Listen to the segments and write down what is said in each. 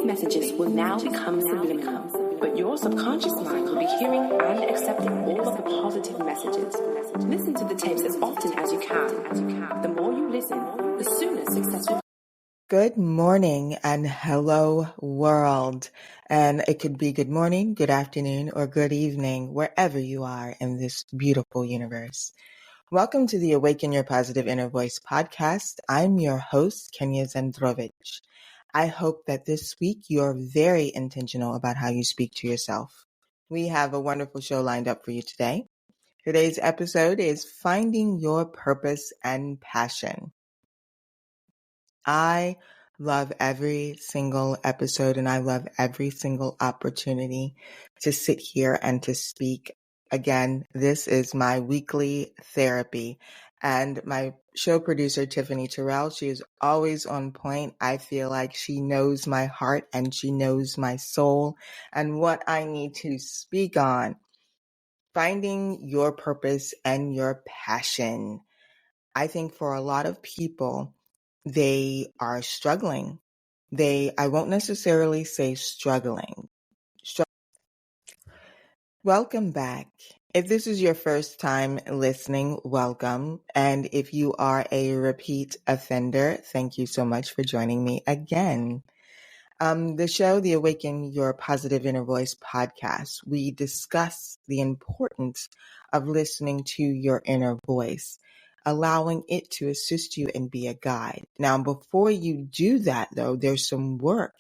messages will now become subliminal, but your subconscious mind will be hearing and accepting all of the positive messages. Listen to the tapes as often as you can. The more you listen, the sooner success will. Good morning and hello world. And it could be good morning, good afternoon, or good evening, wherever you are in this beautiful universe. Welcome to the Awaken Your Positive Inner Voice podcast. I'm your host, Kenya Zandrowicz. I hope that this week you're very intentional about how you speak to yourself. We have a wonderful show lined up for you today. Today's episode is Finding Your Purpose and Passion. I love every single episode and I love every single opportunity to sit here and to speak. Again, this is my weekly therapy, and my show producer, Tiffany Terrell, she is always on point. I feel like she knows my heart and she knows my soul and what I need to speak on. Finding your purpose and your passion. I think for a lot of people, they are struggling. I won't necessarily say struggling. Welcome back. If this is your first time listening, welcome. And if you are a repeat offender, thank you so much for joining me again. The show, the Awaken Your Positive Inner Voice podcast, we discuss the importance of listening to your inner voice, allowing it to assist you and be a guide. Now, before you do that, though, there's some work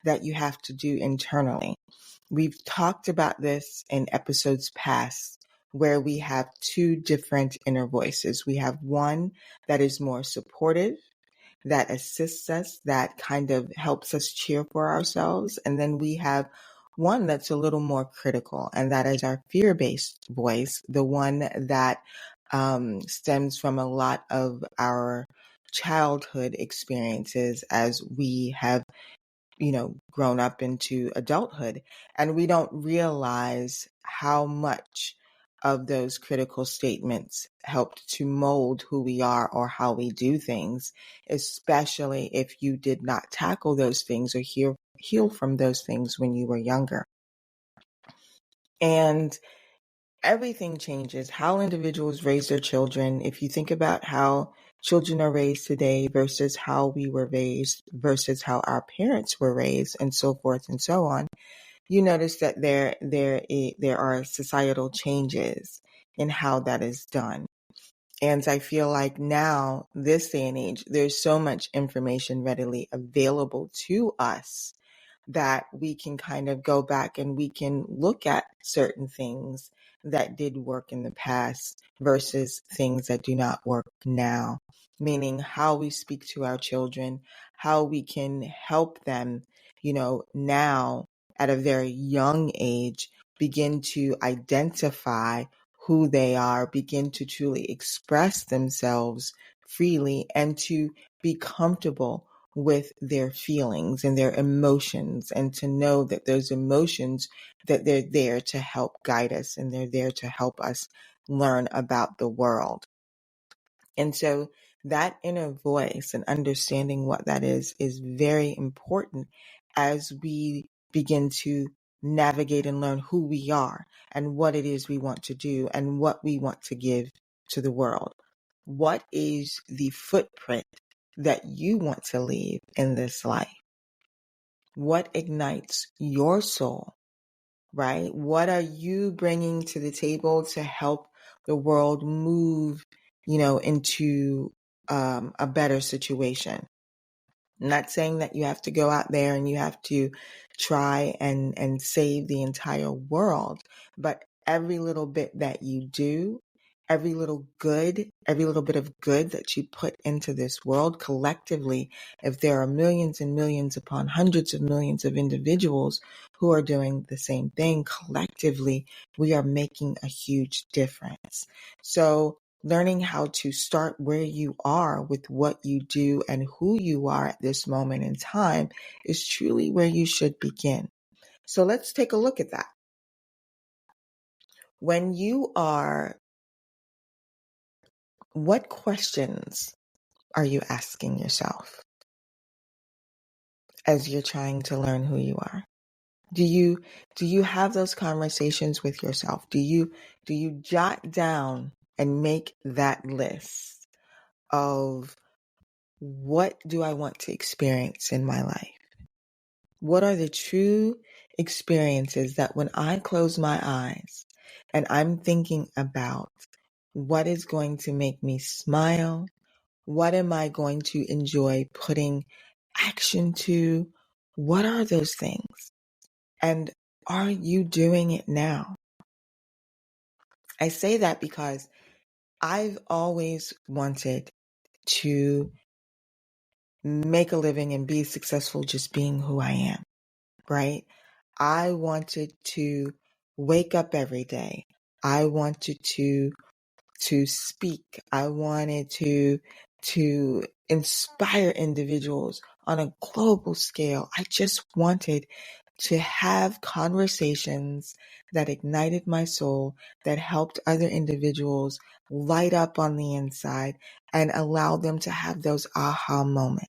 that you have to do internally. We've talked about this in episodes past, where we have two different inner voices. We have one that is more supportive, that assists us, that kind of helps us cheer for ourselves. And then we have one that's a little more critical, and that is our fear-based voice, the one that stems from a lot of our childhood experiences as we have, grown up into adulthood. And we don't realize how much of those critical statements helped to mold who we are or how we do things, especially if you did not tackle those things or heal from those things when you were younger. And everything changes. How individuals raise their children. If you think about how children are raised today versus how we were raised versus how our parents were raised, and so forth and so on, you notice that there are societal changes in how that is done. And I feel like now, this day and age, there's so much information readily available to us that we can kind of go back and we can look at certain things that did work in the past versus things that do not work now, meaning how we speak to our children, how we can help them, now at a very young age, begin to identify who they are, begin to truly express themselves freely, and to be comfortable with their feelings and their emotions, and to know that those emotions, that they're there to help guide us and they're there to help us learn about the world. And so that inner voice and understanding what that is very important as we begin to navigate and learn who we are and what it is we want to do and what we want to give to the world. What is the footprint that you want to leave in this life? What ignites your soul, right? What are you bringing to the table to help the world move, into a better situation? I'm not saying that you have to go out there and you have to try and save the entire world, but every little bit that you do, every little bit of good that you put into this world collectively, if there are millions and millions upon hundreds of millions of individuals who are doing the same thing collectively, we are making a huge difference. So learning how to start where you are with what you do and who you are at this moment in time is truly where you should begin. So let's take a look at that. When you are, what questions are you asking yourself? as you're trying to learn who you are? Do you have those conversations with yourself? Do you jot down and make that list of what do I want to experience in my life? What are the true experiences that when I close my eyes and I'm thinking about what is going to make me smile, what am I going to enjoy putting action to? What are those things? And are you doing it now? I say that because I've always wanted to make a living and be successful just being who I am, right? I wanted to wake up every day. I wanted to speak. I wanted to inspire individuals on a global scale. I just wanted to have conversations that ignited my soul, that helped other individuals light up on the inside and allow them to have those aha moments.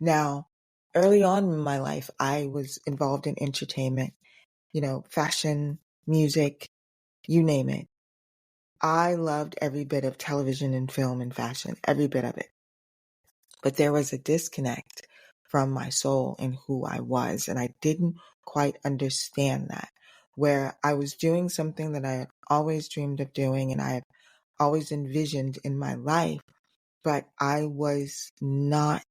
Now, early on in my life, I was involved in entertainment, fashion, music, you name it. I loved every bit of television and film and fashion, every bit of it. But there was a disconnect from my soul and who I was, and I didn't quite understand that. Where I was doing something that I had always dreamed of doing and I had always envisioned in my life, but I was not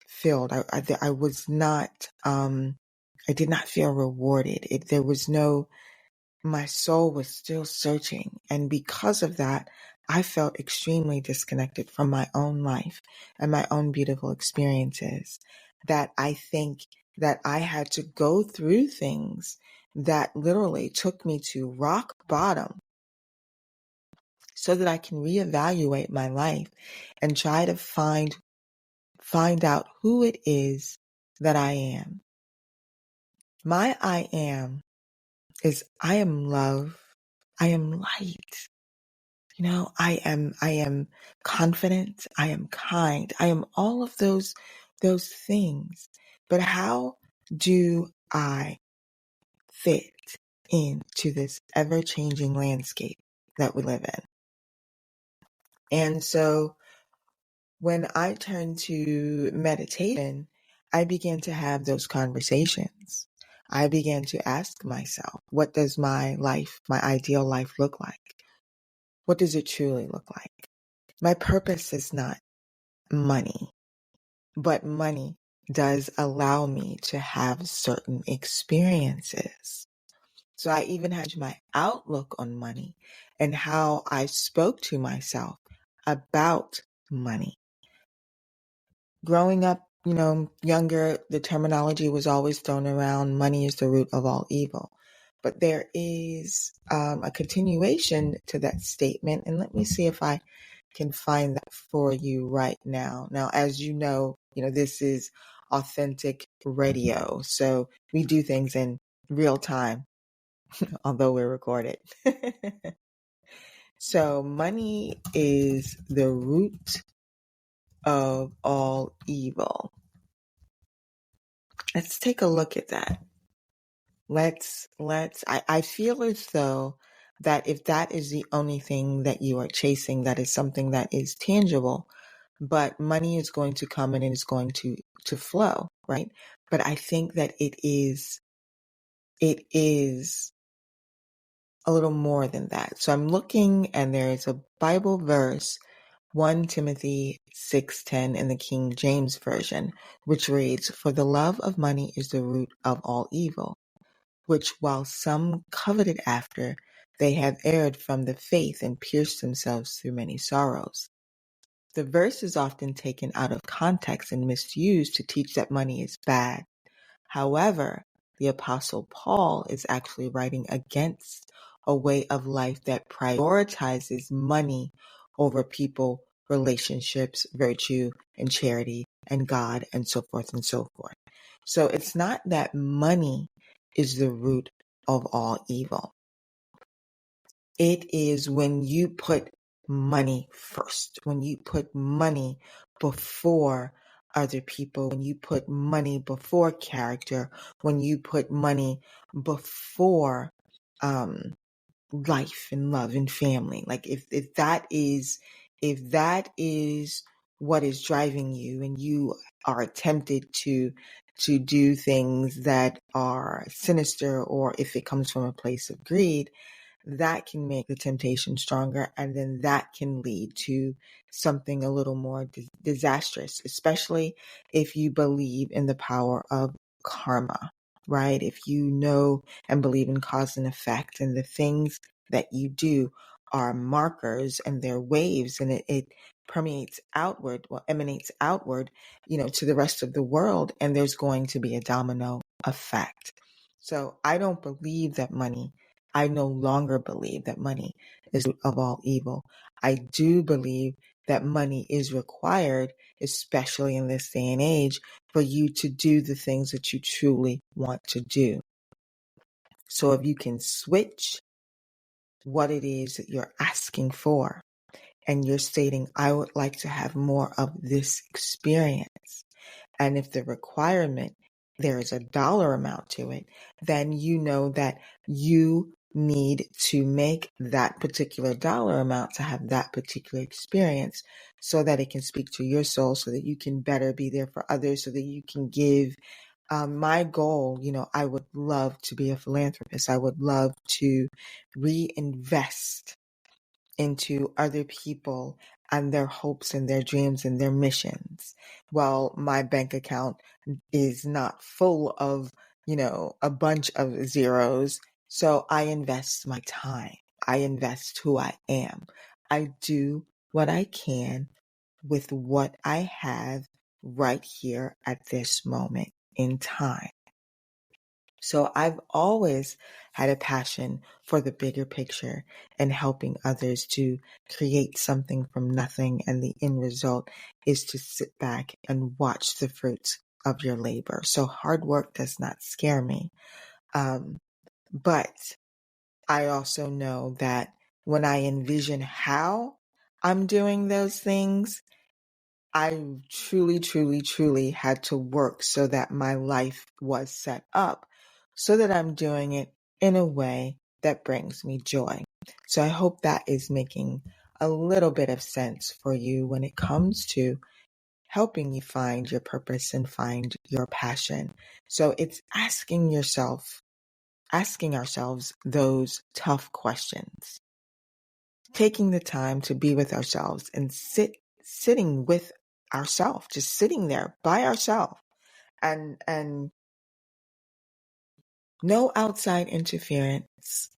filled. I was not, I did not feel rewarded. There was no, my soul was still searching. And because of that, I felt extremely disconnected from my own life and my own beautiful experiences, that I think that I had to go through things that literally took me to rock bottom so that I can reevaluate my life and try to find out who it is that I am. My I am is I am love. I am light. I am confident. I am kind. I am all of those things. But how do I fit into this ever-changing landscape that we live in? And so when I turned to meditation, I began to have those conversations. I began to ask myself, what does my life, my ideal life look like? What does it truly look like? My purpose is not money, but money does allow me to have certain experiences. So I even had my outlook on money and how I spoke to myself about money. Growing up, younger, the terminology was always thrown around, money is the root of all evil. But there is a continuation to that statement. And let me see if I can find that for you right now. Now, as you know, this is authentic radio. So we do things in real time, although we're recorded. So money is the root of all evil. Let's take a look at that. I feel as though that if that is the only thing that you are chasing, that is something that is tangible, but money is going to come and it is going to flow, right? But I think that it is a little more than that. So I'm looking and there is a Bible verse, 1 Timothy 6:10 in the King James Version, which reads, "For the love of money is the root of all evil, which while some coveted after, they have erred from the faith and pierced themselves through many sorrows." The verse is often taken out of context and misused to teach that money is bad. However, the Apostle Paul is actually writing against a way of life that prioritizes money over people, relationships, virtue, and charity, and God, and so forth and so forth. So it's not that money is the root of all evil. It is when you put money first, when you put money before other people, when you put money before character, when you put money before um, life and love and family. Like if that is what is driving you, and you are tempted to do things that are sinister, or if it comes from a place of greed, that can make the temptation stronger, and then that can lead to something a little more disastrous, especially if you believe in the power of karma, right? If you know and believe in cause and effect, and the things that you do are markers and they're waves, and it permeates outward, well, emanates outward, to the rest of the world, and there's going to be a domino effect. So I no longer believe that money is the root of all evil. I do believe that money is required, especially in this day and age, for you to do the things that you truly want to do. So if you can switch what it is that you're asking for, and you're stating, I would like to have more of this experience, and if the requirement, there is a dollar amount to it, then you know that you need to make that particular dollar amount to have that particular experience, so that it can speak to your soul, so that you can better be there for others, so that you can give. My goal, I would love to be a philanthropist. I would love to reinvest into other people and their hopes and their dreams and their missions. Well, my bank account is not full of, a bunch of zeros. So I invest my time. I invest who I am. I do what I can with what I have right here at this moment in time. So I've always had a passion for the bigger picture and helping others to create something from nothing. And the end result is to sit back and watch the fruits of your labor. So hard work does not scare me. But I also know that when I envision how I'm doing those things, I truly, truly, truly had to work so that my life was set up so that I'm doing it in a way that brings me joy. So I hope that is making a little bit of sense for you when it comes to helping you find your purpose and find your passion. So it's asking ourselves those tough questions, taking the time to be with ourselves and sitting with ourselves, just sitting there by ourselves, and no outside interference,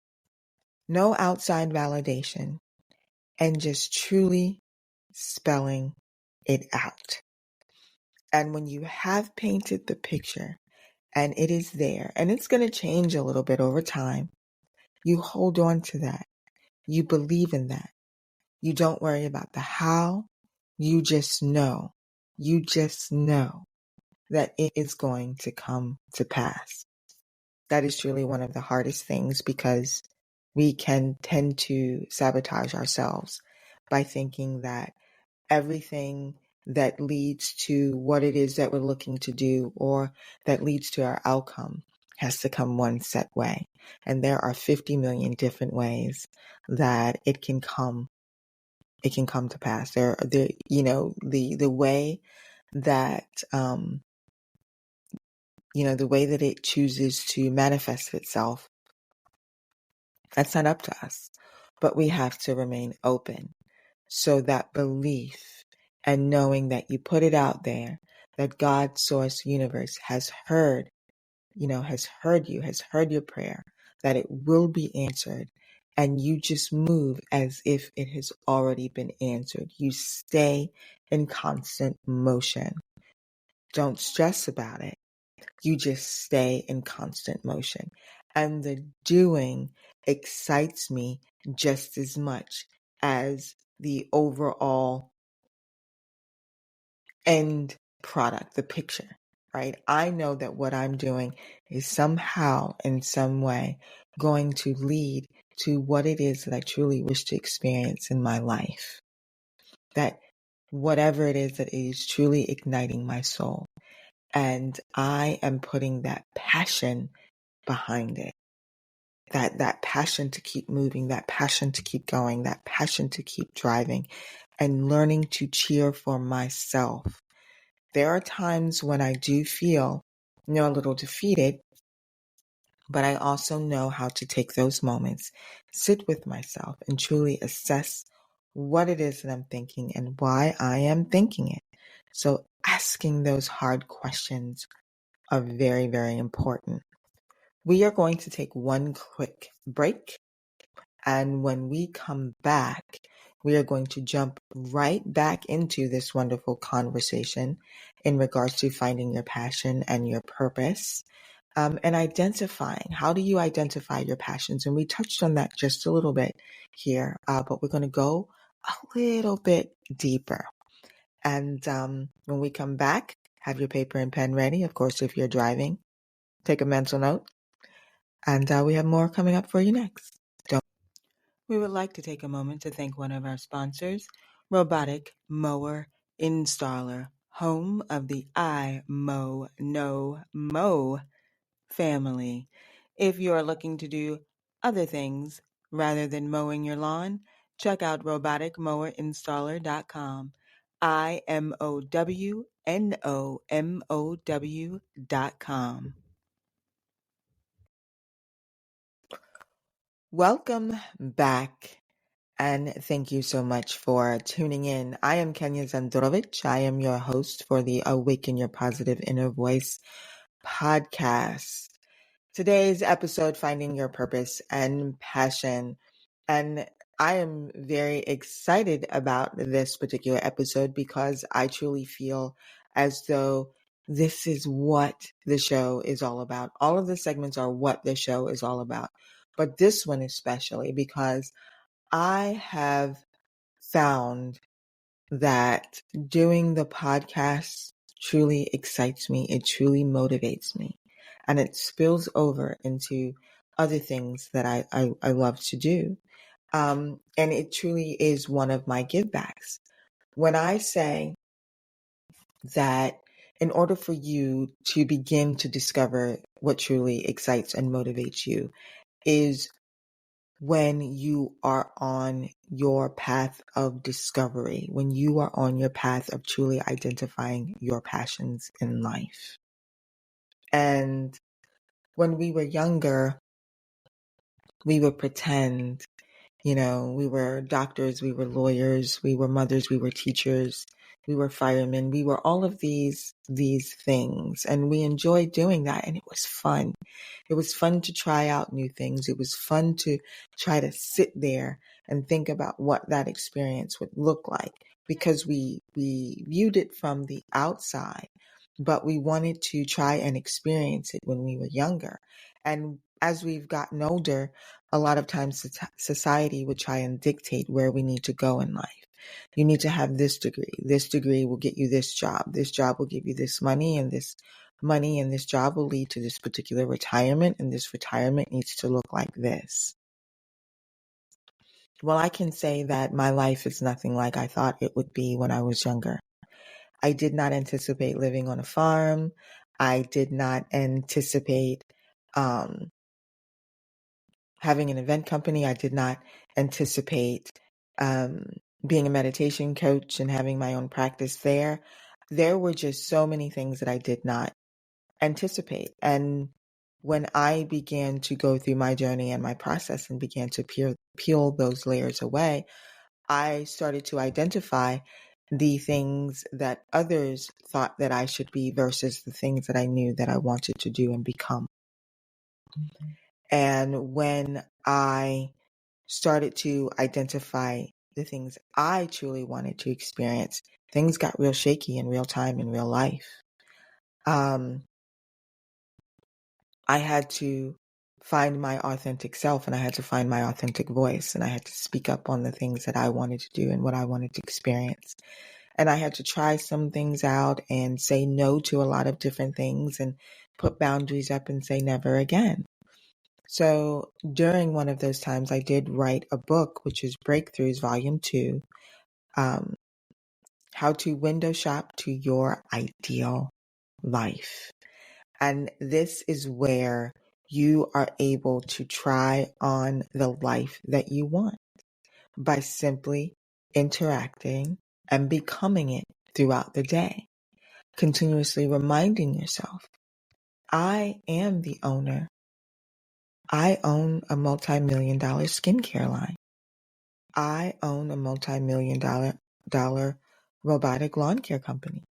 no outside validation, and just truly spelling it out. And when you have painted the picture and it is there, and it's going to change a little bit over time, you hold on to that. You believe in that. You don't worry about the how. You just know. You just know that it is going to come to pass. That is truly one of the hardest things, because we can tend to sabotage ourselves by thinking that everything that leads to what it is that we're looking to do, or that leads to our outcome, has to come one set way. And there are 50 million different ways that it can come to pass. The way that the way that it chooses to manifest itself, that's not up to us. But we have to remain open, so that belief and knowing that you put it out there, that God, source, universe has heard you, has heard your prayer, that it will be answered. And you just move as if it has already been answered. You stay in constant motion. Don't stress about it. You just stay in constant motion. And the doing excites me just as much as the overall end product, the picture, right? I know that what I'm doing is somehow, in some way, going to lead to what it is that I truly wish to experience in my life. That whatever it is that is truly igniting my soul. And I am putting that passion behind it. That passion to keep moving, that passion to keep going, that passion to keep driving, and learning to cheer for myself. There are times when I do feel, a little defeated, but I also know how to take those moments, sit with myself, and truly assess what it is that I'm thinking and why I am thinking it. So asking those hard questions are very, very important. We are going to take one quick break. And when we come back, we are going to jump right back into this wonderful conversation in regards to finding your passion and your purpose, and identifying. How do you identify your passions? And we touched on that just a little bit here, but we're going to go a little bit deeper. And when we come back, have your paper and pen ready. Of course, if you're driving, take a mental note. And we have more coming up for you next. We would like to take a moment to thank one of our sponsors, Robotic Mower Installer, home of the I Mow No Mow family. If you are looking to do other things rather than mowing your lawn, check out roboticmowerinstaller.com. IMOWNOMOW.com. Welcome back. And thank you so much for tuning in. I am Kenya Zandrowicz. I am your host for the Awaken Your Positive Inner Voice podcast. Today's episode, Finding Your Purpose and Passion. And I am very excited about this particular episode because I truly feel as though this is what the show is all about. All of the segments are what the show is all about. But this one especially because I have found that doing the podcast truly excites me. It truly motivates me. And it spills over into other things that I love to do. And it truly is one of my give backs. When I say that in order for you to begin to discover what truly excites and motivates you is when you are on your path of discovery, when you are on your path of truly identifying your passions in life. And when we were younger, we would pretend, we were doctors, we were lawyers, we were mothers, we were teachers, we were firemen, we were all of these things. And we enjoyed doing that. And it was fun. It was fun to try out new things. It was fun to try to sit there and think about what that experience would look like because we viewed it from the outside, but we wanted to try and experience it when we were younger. And as we've gotten older, a lot of times society would try and dictate where we need to go in life. You need to have this degree. This degree will get you this job. This job will give you this money, and this money and this job will lead to this particular retirement, and this retirement needs to look like this. Well, I can say that my life is nothing like I thought it would be when I was younger. I did not anticipate living on a farm. I did not anticipate having an event company. I did not anticipate being a meditation coach and having my own practice there. There were just so many things that I did not anticipate. And when I began to go through my journey and my process and began to peel those layers away, I started to identify the things that others thought that I should be versus the things that I knew that I wanted to do and become. And when I started to identify the things I truly wanted to experience, things got real shaky in real time in real life. I had to find my authentic self, and I had to find my authentic voice, and I had to speak up on the things that I wanted to do and what I wanted to experience. And I had to try some things out and say no to a lot of different things and put boundaries up and say never again. So during one of those times, I did write a book, which is Breakthroughs Volume 2, how to window shop to your ideal life. And this is where you are able to try on the life that you want by simply interacting and becoming it throughout the day, continuously reminding yourself, I am the owner. I own a multi-million-dollar skincare line. I own a multi-million-dollar robotic lawn care company.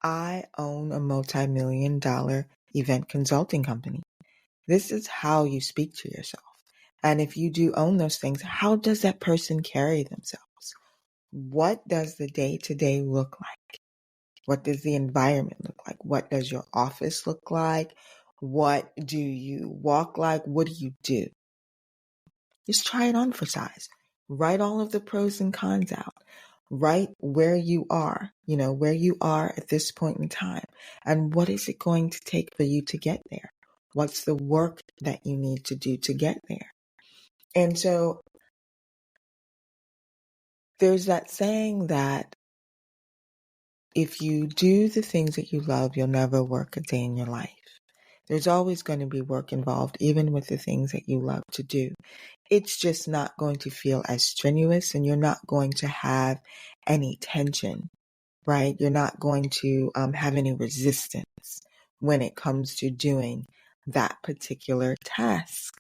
I own a multi-million-dollar event consulting company. This is how you speak to yourself. And if you do own those things, how does that person carry themselves? What does the day-to-day look like? What does the environment look like? What does your office look like? What do you walk like? What do you do? Just try it on for size. Write all of the pros and cons out. Write where you are, where you are at this point in time. And what is it going to take for you to get there? What's the work that you need to do to get there? And so there's that saying that if you do the things that you love, you'll never work a day in your life. There's always going to be work involved, even with the things that you love to do. It's just not going to feel as strenuous, and you're not going to have any tension, right? You're not going to have any resistance when it comes to doing that particular task.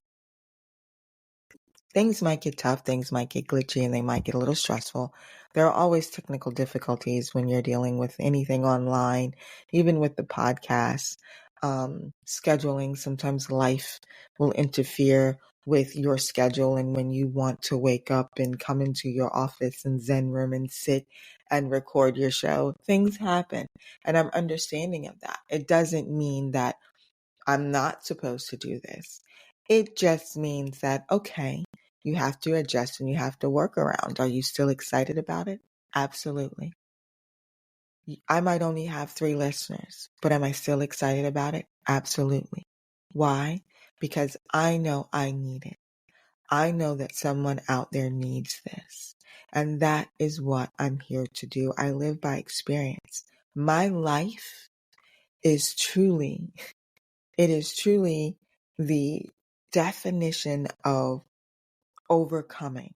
Things might get tough, things might get glitchy, and they might get a little stressful. There are always technical difficulties when you're dealing with anything online, even with the podcast. Scheduling, sometimes life will interfere with your schedule, and when you want to wake up and come into your office and Zen room and sit and record your show, things happen. And I'm understanding of that. It doesn't mean that I'm not supposed to do this. It just means that, okay, you have to adjust and you have to work around. Are you still excited about it? Absolutely. I might only have 3 listeners, but am I still excited about it? Absolutely. Why? Because I know I need it. I know that someone out there needs this. And that is what I'm here to do. I live by experience. My life is truly the definition of overcoming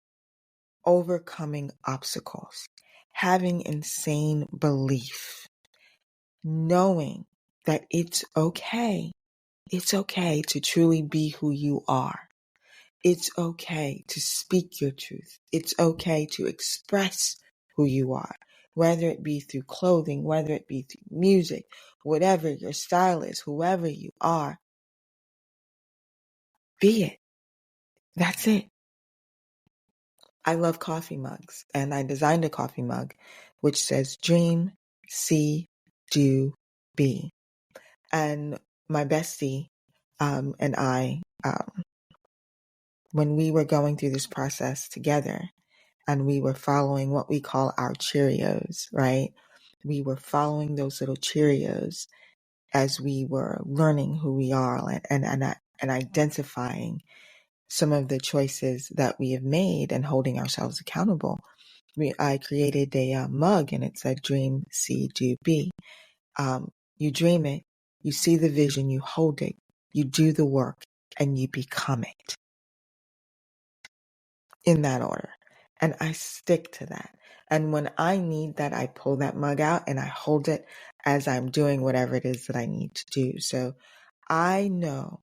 obstacles, having insane belief, knowing that it's okay to truly be who you are. It's okay to speak your truth. It's okay to express who you are, whether it be through clothing, whether it be through music, whatever your style is, whoever you are, be it. That's it. I love coffee mugs, and I designed a coffee mug which says dream, see, do, be. And my bestie and I, when we were going through this process together and we were following what we call our Cheerios, right? We were following those little Cheerios as we were learning who we are and identifying some of the choices that we have made and holding ourselves accountable. I created a mug, and it said dream, see, do, be. You dream it, you see the vision, you hold it, you do the work, and you become it. In that order. And I stick to that. And when I need that, I pull that mug out and I hold it as I'm doing whatever it is that I need to do. So I know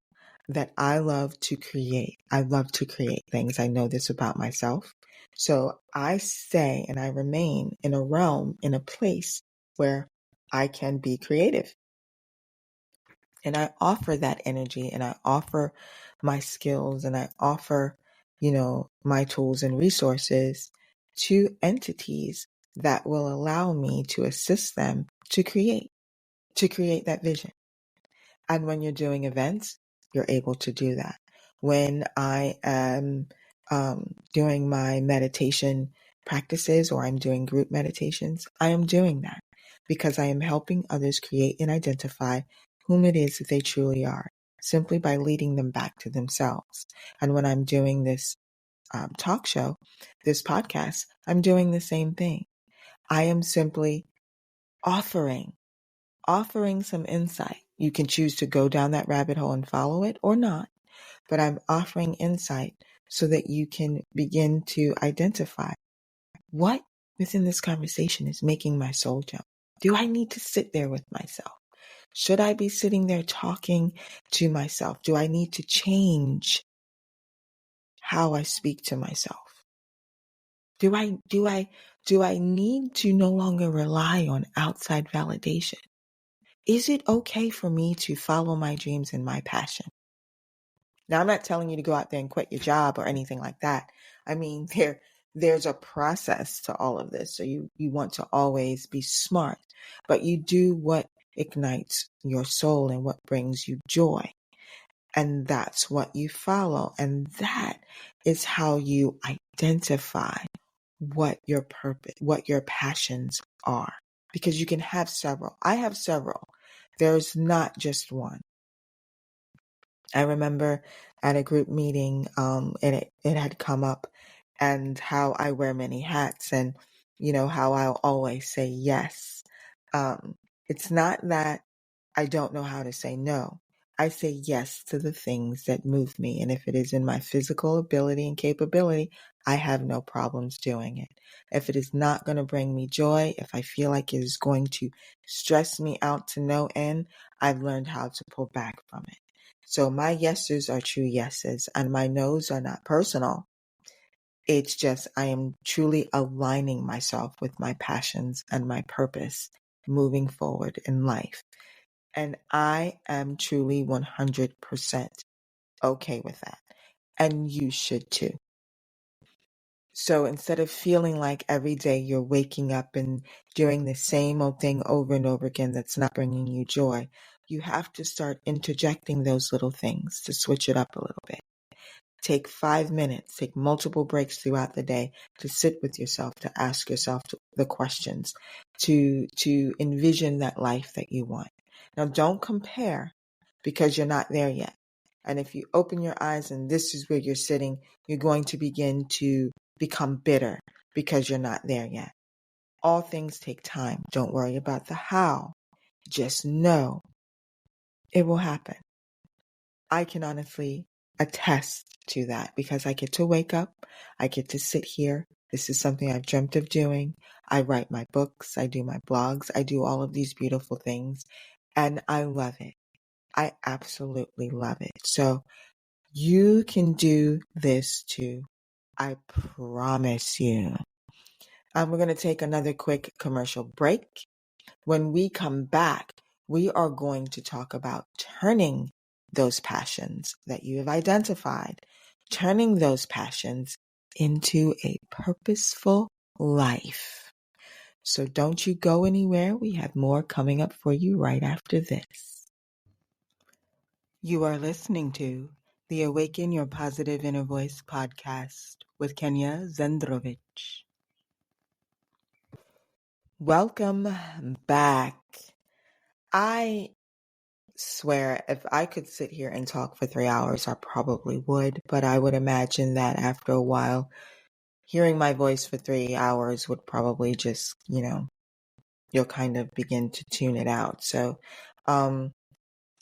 that I love to create. I love to create things. I know this about myself. So I stay and I remain in a realm, in a place where I can be creative. And I offer that energy, and I offer my skills, and I offer, my tools and resources to entities that will allow me to assist them to create that vision. And when you're doing events, you're able to do that. When I am doing my meditation practices, or I'm doing group meditations, I am doing that because I am helping others create and identify whom it is that they truly are, simply by leading them back to themselves. And when I'm doing this talk show, this podcast, I'm doing the same thing. I am simply offering some insight. You can choose to go down that rabbit hole and follow it or not, but I'm offering insight so that you can begin to identify what within this conversation is making my soul jump. Do I need to sit there with myself? Should I be sitting there talking to myself? Do I need to change how I speak to myself? Do I need to no longer rely on outside validation? Is it okay for me to follow my dreams and my passion? Now, I'm not telling you to go out there and quit your job or anything like that. I mean, there's a process to all of this. So you want to always be smart, but you do what ignites your soul and what brings you joy. And that's what you follow. And that is how you identify what your purpose, what your passions are. Because you can have several. I have several. There's not just one. I remember at a group meeting, and it had come up, and how I wear many hats, and how I'll always say yes. It's not that I don't know how to say no. I say yes to the things that move me, and if it is in my physical ability and capability, I have no problems doing it. If it is not going to bring me joy, if I feel like it is going to stress me out to no end, I've learned how to pull back from it. So my yeses are true yeses, and my nos are not personal. It's just I am truly aligning myself with my passions and my purpose moving forward in life. And I am truly 100% okay with that. And you should too. So instead of feeling like every day you're waking up and doing the same old thing over and over again that's not bringing you joy, you have to start interjecting those little things to switch it up a little bit. Take 5 minutes, take multiple breaks throughout the day to sit with yourself, to ask yourself the questions, to envision that life that you want. Now, don't compare because you're not there yet. And if you open your eyes and this is where you're sitting, you're going to begin to become bitter because you're not there yet. All things take time. Don't worry about the how. Just know it will happen. I can honestly attest to that because I get to wake up. I get to sit here. This is something I've dreamt of doing. I write my books. I do my blogs. I do all of these beautiful things. And I love it. I absolutely love it. So you can do this too. I promise you. We're going to take another quick commercial break. When we come back, we are going to talk about turning those passions that you have identified, turning those passions into a purposeful life. So don't you go anywhere. We have more coming up for you right after this. You are listening to the Awaken Your Positive Inner Voice podcast with Kenya Zandrowicz. Welcome back. I swear if I could sit here and talk for 3 hours, I probably would, but I would imagine that after a while, hearing my voice for 3 hours would probably just, you'll kind of begin to tune it out. So,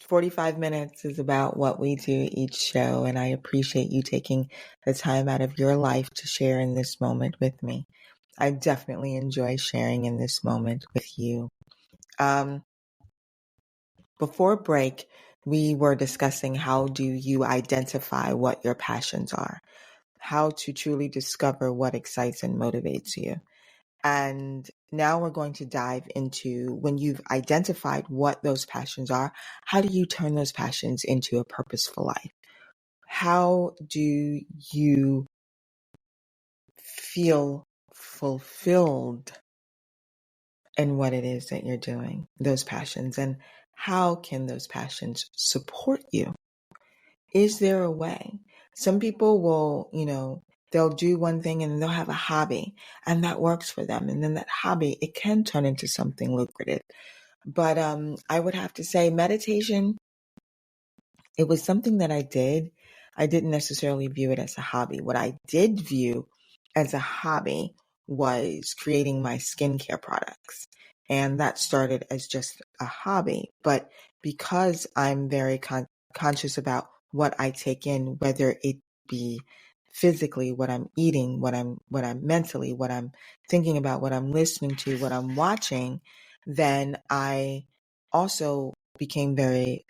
45 minutes is about what we do each show, and I appreciate you taking the time out of your life to share in this moment with me. I definitely enjoy sharing in this moment with you. Before break, we were discussing how do you identify what your passions are, how to truly discover what excites and motivates you. And now we're going to dive into when you've identified what those passions are, how do you turn those passions into a purposeful life? How do you feel fulfilled in what it is that you're doing, those passions, and how can those passions support you? Is there a way? Some people will, they'll do one thing and then they'll have a hobby and that works for them. And then that hobby, it can turn into something lucrative. But I would have to say meditation, it was something that I did. I didn't necessarily view it as a hobby. What I did view as a hobby was creating my skincare products. And that started as just a hobby. But because I'm very conscious about what I take in, whether it be physically, what I'm eating, what I'm mentally, what I'm thinking about, what I'm listening to, what I'm watching, then I also became very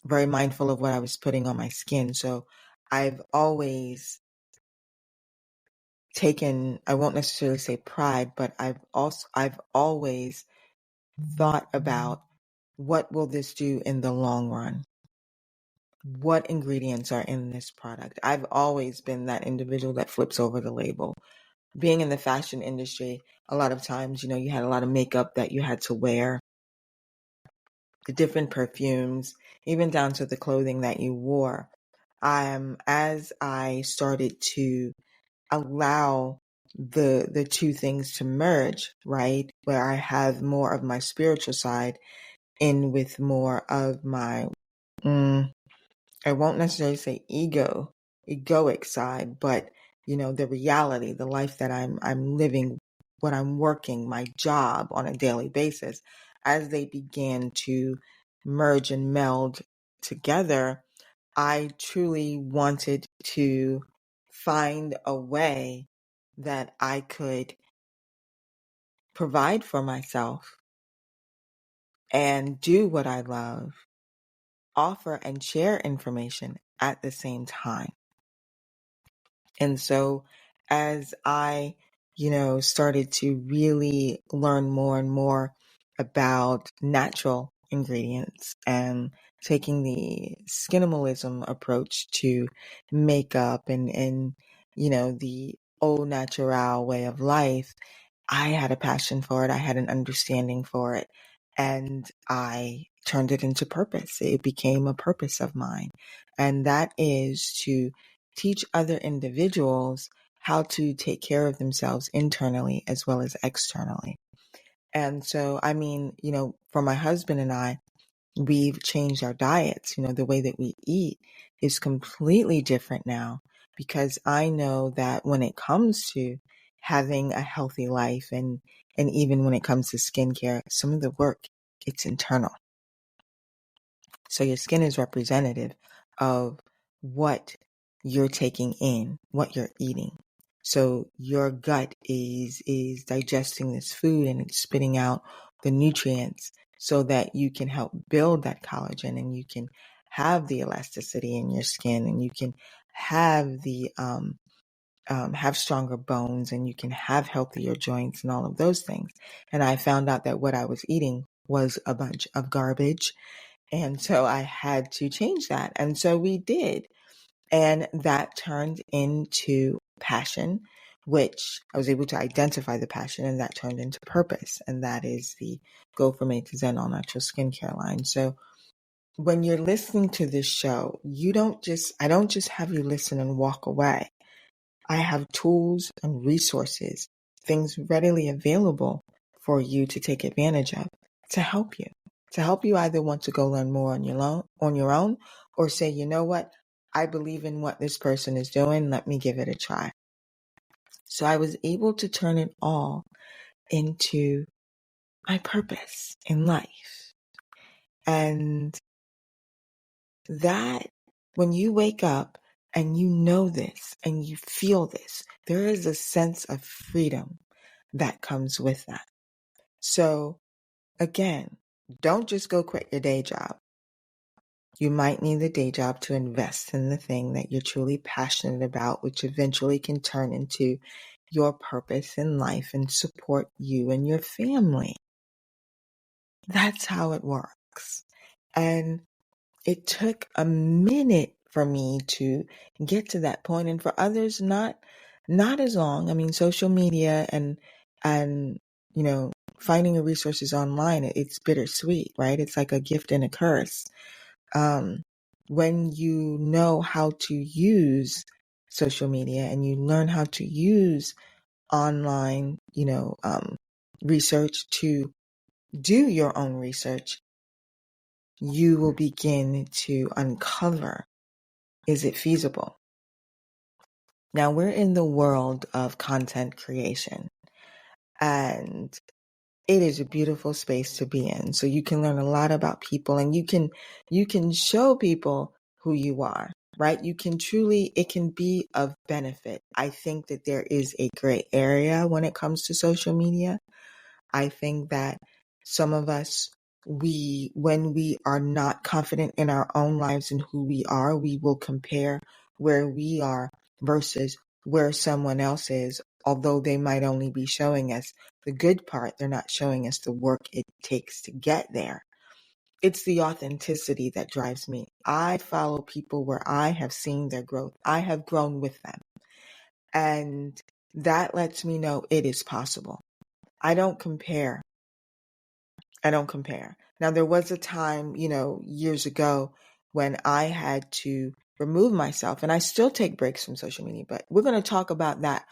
mindful of what I was putting on my skin. So I've always taken, I won't necessarily say pride, but I've always thought about, what will this do in the long run? What ingredients are in this product? I've always been that individual that flips over the label. Being in the fashion industry, a lot of times, you had a lot of makeup that you had to wear, the different perfumes, even down to the clothing that you wore. As I started to allow the two things to merge, right? Where I have more of my spiritual side in with more of my, I won't necessarily say egoic side, but the reality, the life that I'm living, what I'm working, my job on a daily basis, as they began to merge and meld together, I truly wanted to find a way that I could provide for myself and do what I love, offer and share information at the same time. And so as I, started to really learn more and more about natural ingredients and taking the skinimalism approach to makeup and the au natural way of life, I had a passion for it. I had an understanding for it. And I turned it into purpose. It became a purpose of mine. And that is to teach other individuals how to take care of themselves internally as well as externally. And so, for my husband and I, we've changed our diets. The way that we eat is completely different now, because I know that when it comes to having a healthy life and even when it comes to skincare, some of the work, it's internal. So your skin is representative of what you're taking in, what you're eating. So your gut is digesting this food and it's spitting out the nutrients so that you can help build that collagen and you can have the elasticity in your skin and you can have the have stronger bones and you can have healthier joints and all of those things. And I found out that what I was eating was a bunch of garbage. And so I had to change that. And so we did. And that turned into passion, which I was able to identify the passion, and that turned into purpose. And that is the Go From A to Zen All Natural Skincare line. So when you're listening to this show, I don't just have you listen and walk away. I have tools and resources, things readily available for you to take advantage of to help you. To help you either want to go learn more on your own, or say, you know what, I believe in what this person is doing. Let me give it a try. So I was able to turn it all into my purpose in life. And that, when you wake up and you know this and you feel this, there is a sense of freedom that comes with that. So again, don't just go quit your day job. You might need the day job to invest in the thing that you're truly passionate about, which eventually can turn into your purpose in life and support you and your family. That's how it works. And it took a minute for me to get to that point, and for others, not as long. Social media and finding your resources online, it's bittersweet, right? It's like a gift and a curse. When you know how to use social media and you learn how to use online, research to do your own research, you will begin to uncover, is it feasible? Now we're in the world of content creation, and it is a beautiful space to be in. So you can learn a lot about people, and you can show people who you are, right? You can truly, it can be of benefit. I think that there is a gray area when it comes to social media. I think that some of us, when we are not confident in our own lives and who we are, we will compare where we are versus where someone else is, although they might only be showing us the good part. They're not showing us the work it takes to get there. It's the authenticity that drives me. I follow people where I have seen their growth. I have grown with them. And that lets me know it is possible. I don't compare. Now, there was a time, years ago when I had to remove myself, and I still take breaks from social media, but we're going to talk about that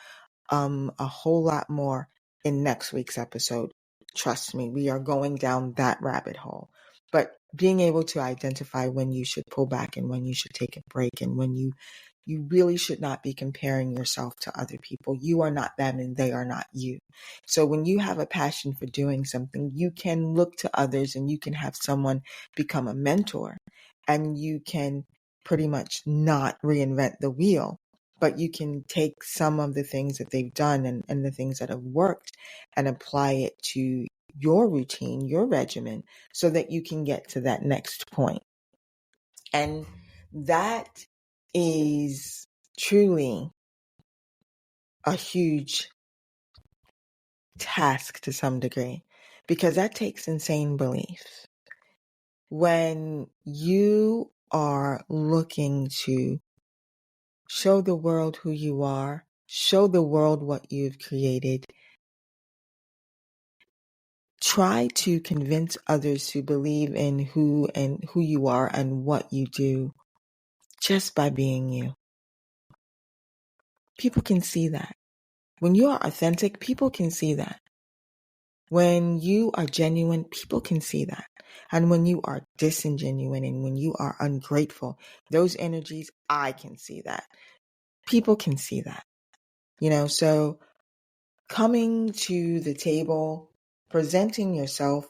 a whole lot more in next week's episode. Trust me, we are going down that rabbit hole. But being able to identify when you should pull back and when you should take a break, and when you really should not be comparing yourself to other people. You are not them and they are not you. So when you have a passion for doing something, you can look to others and you can have someone become a mentor, and you can pretty much not reinvent the wheel, but you can take some of the things that they've done and the things that have worked and apply it to your routine, your regimen, so that you can get to that next point. And that is truly a huge task to some degree, because that takes insane belief. When you are looking to show the world who you are, show the world what you've created, try to convince others to believe in who you are and what you do just by being you. People can see that. When you are authentic, people can see that. When you are genuine, people can see that. And when you are disingenuine and when you are ungrateful, those energies, I can see that. People can see that. So coming to the table, presenting yourself,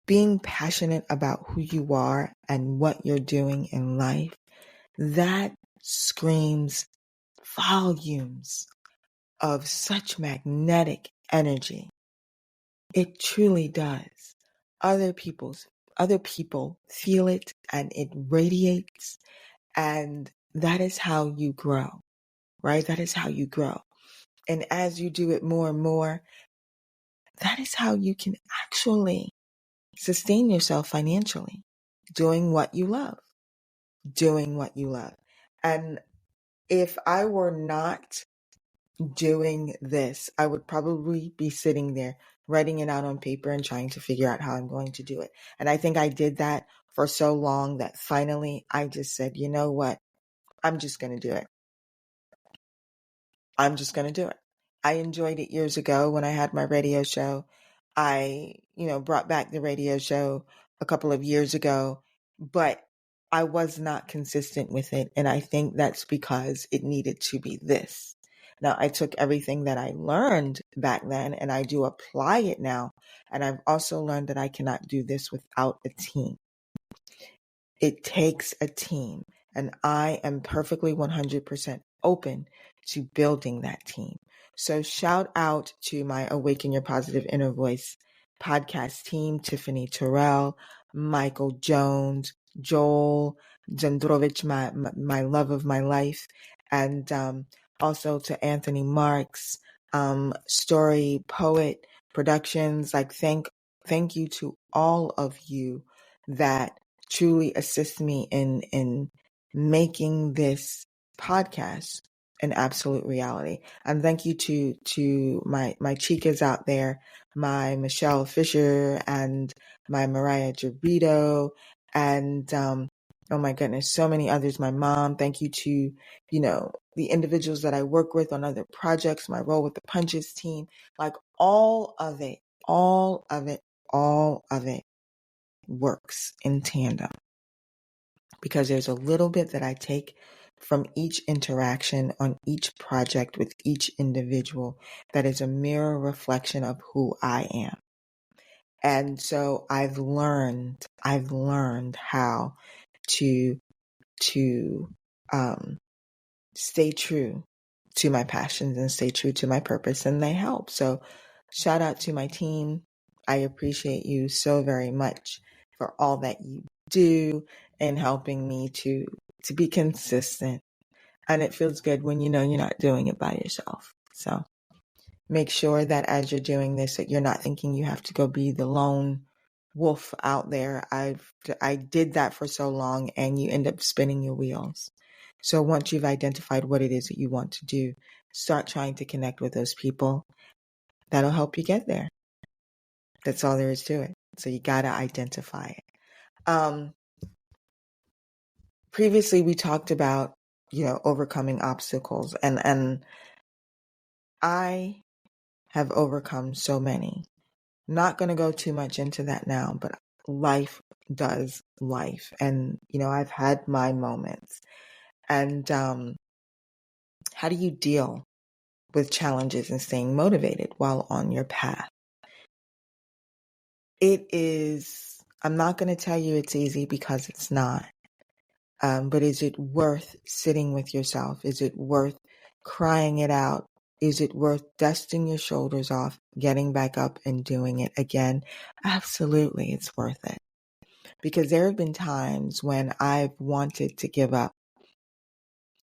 being passionate about who you are and what you're doing in life, that screams volumes of such magnetic energy. It truly does. Other people feel it and it radiates, and that is how you grow, right? That is how you grow. And as you do it more and more, that is how you can actually sustain yourself financially, doing what you love. And if I were not doing this, I would probably be sitting there writing it out on paper and trying to figure out how I'm going to do it. And I think I did that for so long that finally I just said, you know what? I'm just going to do it. I enjoyed it years ago when I had my radio show. I, brought back the radio show a couple of years ago, but I was not consistent with it. And I think that's because it needed to be this. Now, I took everything that I learned back then and I do apply it now. And I've also learned that I cannot do this without a team. It takes a team, and I am perfectly 100% open to building that team. So shout out to my Awaken Your Positive Inner Voice podcast team, Tiffany Terrell, Michael Jones, Joel Zandrowicz, my love of my life, and also to Anthony Marks, Story Poet Productions. Thank you to all of you that truly assist me in making this podcast an absolute reality. And thank you to my chicas out there, my Michelle Fisher and my Mariah Jarito, and oh my goodness, so many others, my mom. Thank you to, the individuals that I work with on other projects, my role with the Punches team, like all of it works in tandem, because there's a little bit that I take from each interaction on each project with each individual that is a mirror reflection of who I am. And so I've learned how to stay true to my passions and stay true to my purpose, and they help. So shout out to my team. I appreciate you so very much for all that you do and helping me to be consistent. And it feels good when you know you're not doing it by yourself. So make sure that as you're doing this, that you're not thinking you have to go be the lone wolf out there. I did that for so long, and you end up spinning your wheels. So once you've identified what it is that you want to do, start trying to connect with those people. That'll help you get there. That's all there is to it. So you got to identify it. Previously we talked about, overcoming obstacles, and I have overcome so many. Not going to go too much into that now, but life does life. And, I've had my moments. And how do you deal with challenges and staying motivated while on your path? I'm not going to tell you it's easy, because it's not. But is it worth sitting with yourself? Is it worth crying it out? Is it worth dusting your shoulders off, getting back up and doing it again? Absolutely, it's worth it. Because there have been times when I've wanted to give up,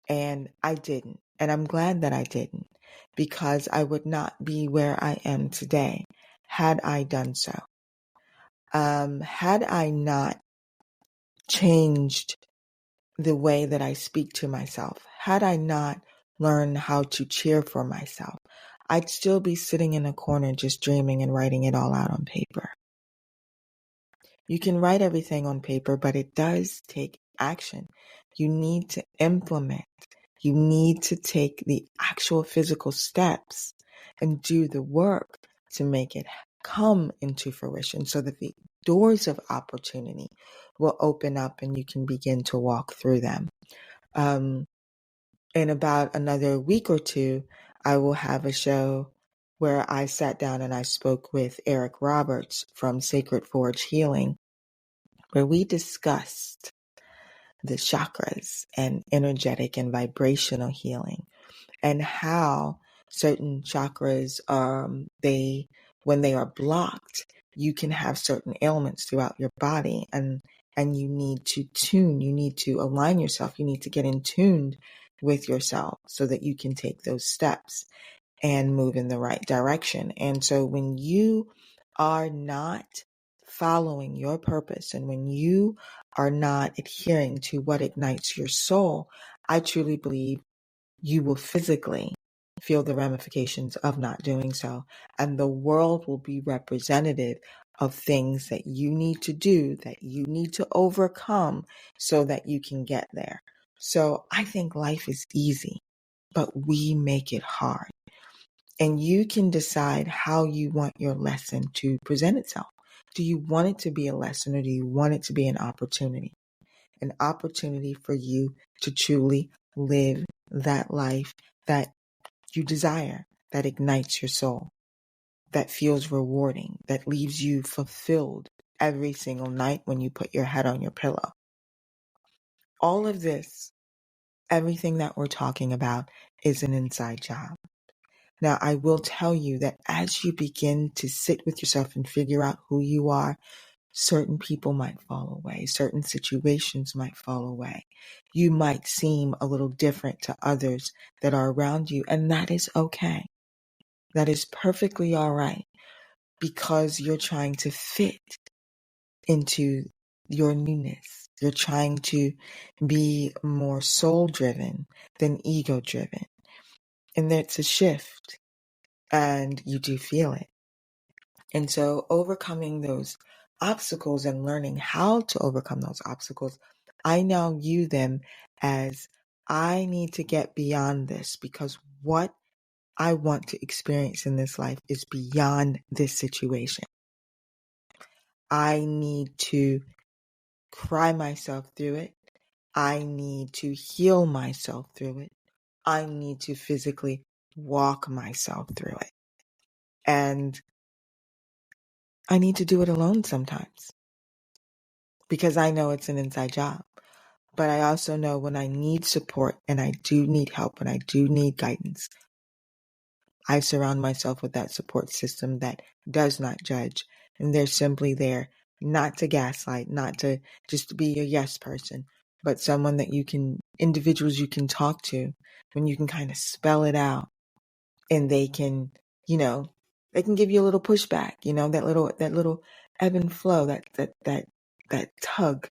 and I didn't. And I'm glad that I didn't, because I would not be where I am today had I done so. Had I not changed the way that I speak to myself, had I not learned how to cheer for myself, I'd still be sitting in a corner just dreaming and writing it all out on paper. You can write everything on paper, but it does take action. You need to implement. You need to take the actual physical steps and do the work to make it come into fruition, so that the doors of opportunity will open up and you can begin to walk through them. In about another week or two, I will have a show where I sat down and I spoke with Eric Roberts from Sacred Forge Healing, where we discussed the chakras and energetic and vibrational healing, and how certain chakras, when they are blocked, you can have certain ailments throughout your body, and you need to align yourself. You need to get in tune with yourself so that you can take those steps and move in the right direction. And so when you are not following your purpose, and when you are not adhering to what ignites your soul, I truly believe you will physically feel the ramifications of not doing so. And the world will be representative of things that you need to do, that you need to overcome so that you can get there. So I think life is easy, but we make it hard. And you can decide how you want your lesson to present itself. Do you want it to be a lesson, or do you want it to be an opportunity? An opportunity for you to truly live that life that you desire, that ignites your soul, that feels rewarding, that leaves you fulfilled every single night when you put your head on your pillow. All of this, everything that we're talking about, is an inside job. Now, I will tell you that as you begin to sit with yourself and figure out who you are, certain people might fall away. Certain situations might fall away. You might seem a little different to others that are around you, and that is okay. That is perfectly all right, because you're trying to fit into your newness. You're trying to be more soul-driven than ego-driven. And that's a shift, and you do feel it. And so overcoming those obstacles and learning how to overcome those obstacles, I now view them as, I need to get beyond this, because what I want to experience in this life is beyond this situation. I need to cry myself through it. I need to heal myself through it. I need to physically walk myself through it. And I need to do it alone sometimes because I know it's an inside job. But I also know when I need support and I do need help and I do need guidance, I surround myself with that support system that does not judge. And they're simply there not to gaslight, not to just be a yes person, but someone that individuals you can talk to when you can kind of spell it out and they can, they can give you a little pushback, that little ebb and flow, that tug,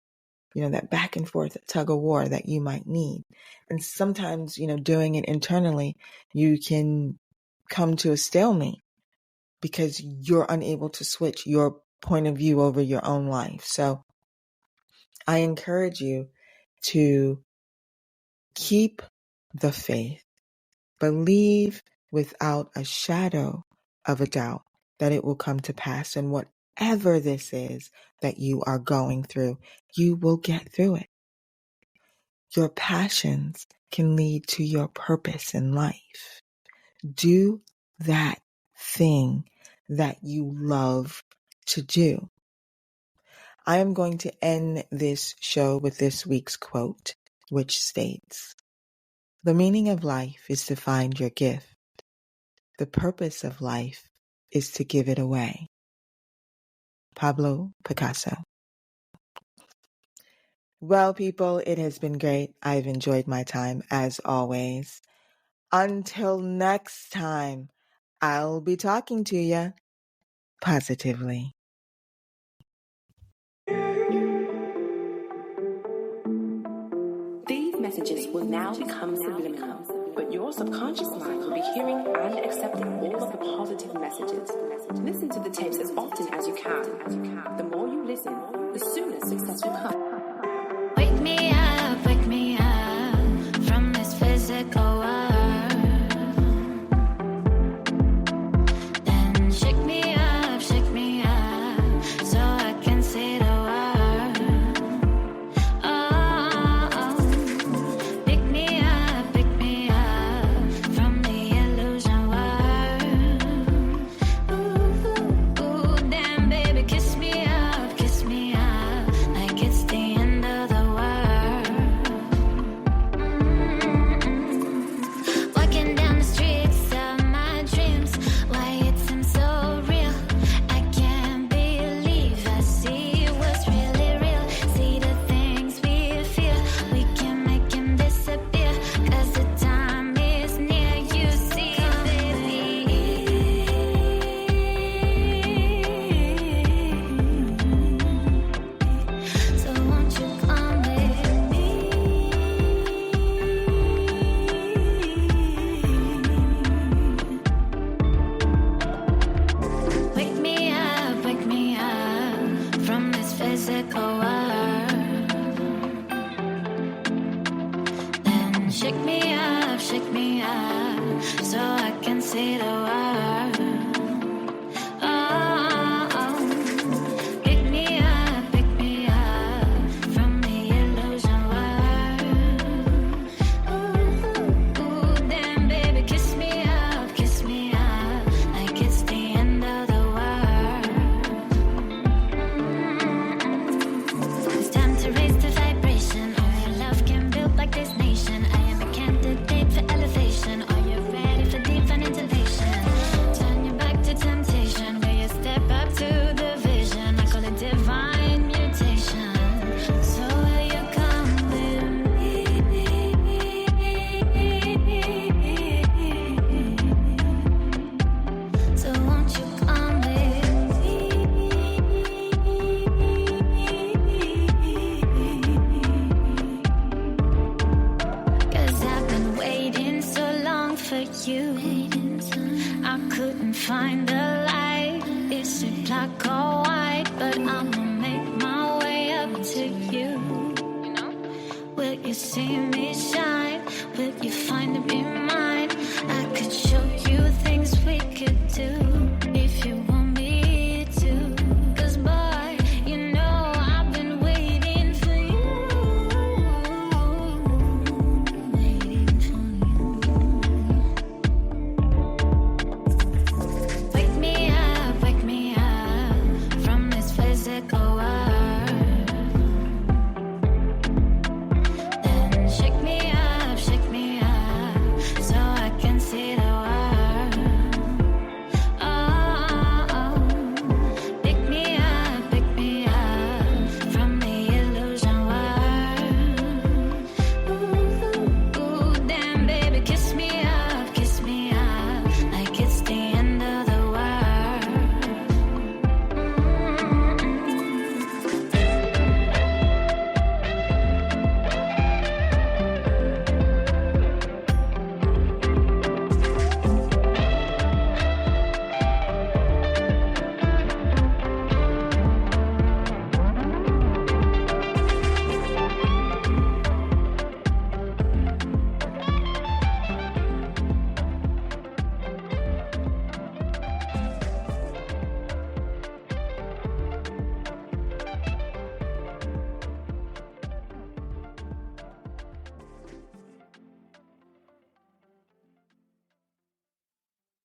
that back and forth tug of war that you might need. And sometimes, doing it internally, you can come to a stalemate because you're unable to switch your point of view over your own life. So I encourage you to keep the faith, believe without a shadow of a doubt that it will come to pass. And whatever this is that you are going through, you will get through it. Your passions can lead to your purpose in life. Do that thing that you love to do. I am going to end this show with this week's quote, which states, "The meaning of life is to find your gift. The purpose of life is to give it away." Pablo Picasso. Well, people, it has been great. I've enjoyed my time as always. Until next time, I'll be talking to you positively. These messages will now become subliminal, but your subconscious mind will be hearing and accepting all of the positive messages. Listen to the tapes as often as you can. The more you listen, the sooner success will come. Wake me up from this physical world. Then shake me up, so I can see the world. Oh, pick me up from the illusion world. Ooh, damn baby, kiss me up, like it's the end of the world. Walking down the streets of my dreams, why it seems so real. I can't believe I see what's really real. See the things we feel, we can make them disappear. 'Cause the time is near, you see, baby. So won't you come with me? Wake me up from this physical world. Then shake me up, so I can see the world. Oh, pick me up from the illusion world. Ooh, damn baby, kiss me up, like it's the end of the world. It's time to raise the vibration. All your love can build like this nation. I am a candidate for elevation. Are you ready for divine intervention? Turn your back to temptation, where you step up to the vision. I call it divine mutation. So will you come with me? So won't you come with me? 'Cause I've been waiting so long for you. I couldn't find the light. Is it black or white? But I'ma make my way up to you. Will you see me shine?